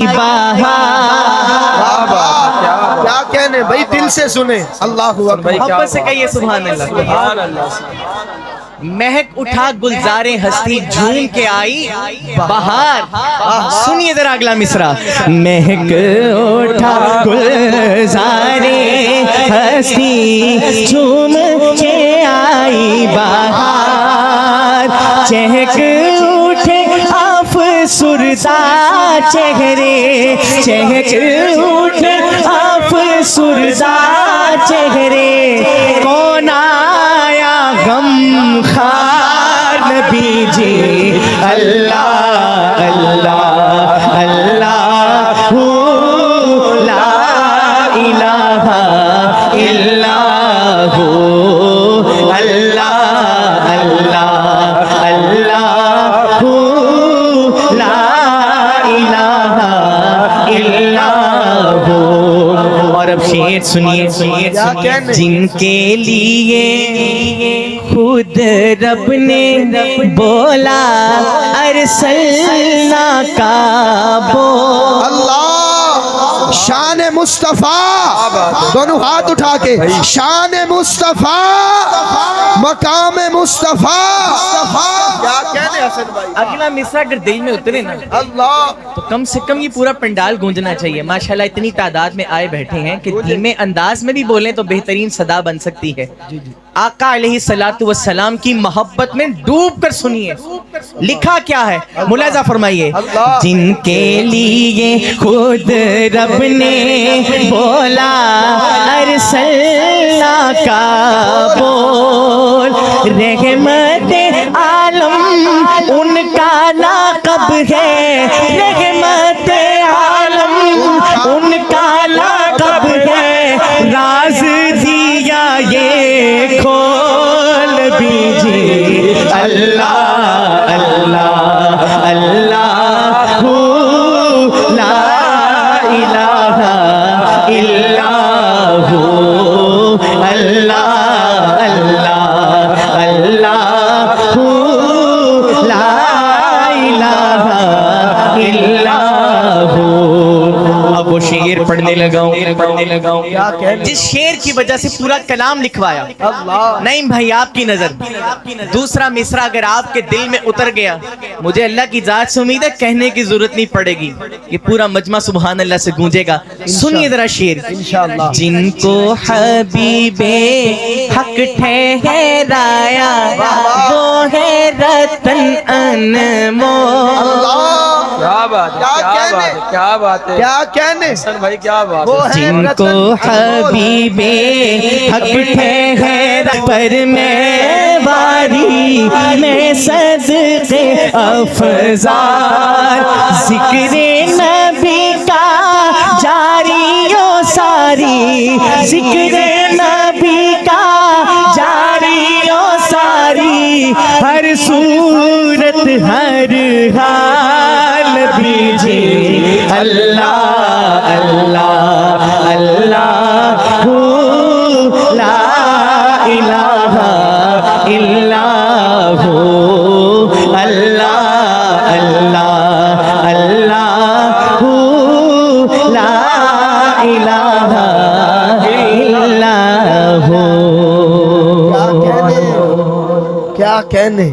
بہار. کیا کہنے بھائی، دل سے سنیں. اللہ اکبر. محبت سے کہیے سبحان اللہ. مہک اٹھا گلزاریں ہستی جھوم کے آئی بہار. سنیے ذرا اگلا مصرع. مہک اٹھا گلزاریں ہستی جھوم کے آئی بہار. چہک اٹھے افسردہ چہرے، چہک اٹھے افسردہ چہرے. کون آیا غم خار نبی جی. اللہ اللہ اللہ لا الہ الا ہو. اللہ اللہ اللہ لا الہ الا ہو. اور اب شعر سنیے. جن کے لیے خود رب نے بولا ارسلنا کا بول. اللہ. شان مصطفیٰ، دونوں ہاتھ اٹھا کے. شان مصطفیٰ، مقام مصطفیٰ. کیا کہنے حسن بھائی. اگلا مصرع اگر دل میں اترے نا اللہ، تو کم سے کم یہ پورا پنڈال گونجنا چاہیے. ماشاءاللہ اتنی تعداد میں آئے بیٹھے ہیں کہ دھیمے انداز میں بھی بولیں تو بہترین صدا بن سکتی ہے. آقا علیہ الصلوۃ والسلام کی محبت میں ڈوب کر سنیے لکھا کیا ہے. ملاحظہ فرمائیے. جن کے لیے خود رب نے بولا ارسلنا کا بول. رحمت عالم ان کا لقب ہے، رحمت عالم ان کا لقب ہے. راز دیا یہ کھول دیجیے. اللہ اللہ اللہ لا الہ الا ہو. اللہ اللہ اللہ لا الہ الا ہو. اب وہ شعر پڑھنے لگاؤں جس شعر کی وجہ سے پورا کلام لکھوایا. نہیں بھائی آپ کی نظر دوسرا مصرع اگر آپ کے دل میں اتر گیا، مجھے اللہ کی ذات سے امید ہے کہنے کی ضرورت نہیں پڑے گی، یہ پورا مجمع سبحان اللہ سے گونجے گا. سنیے ذرا شعر. جن کو حبیب حق ٹھہرایا وہ ہے رتن انمول. کیا بات ہے، کیا بات ہے، کیا کہنے حسن بھائی. کیا بات ہے. جن کو حبیب حق ٹھہرا پر میں واری میں صدقے افزار. ذکر نبی کا جاری و ساری، ذکر نبی کا جاری و ساری. ہر صورت ہر حال دیجیے. اللہ اللہ اللہ لا الہ الا ہو. اللہ اللہ اللہ لا الہ الا ہو. کیا کہنے.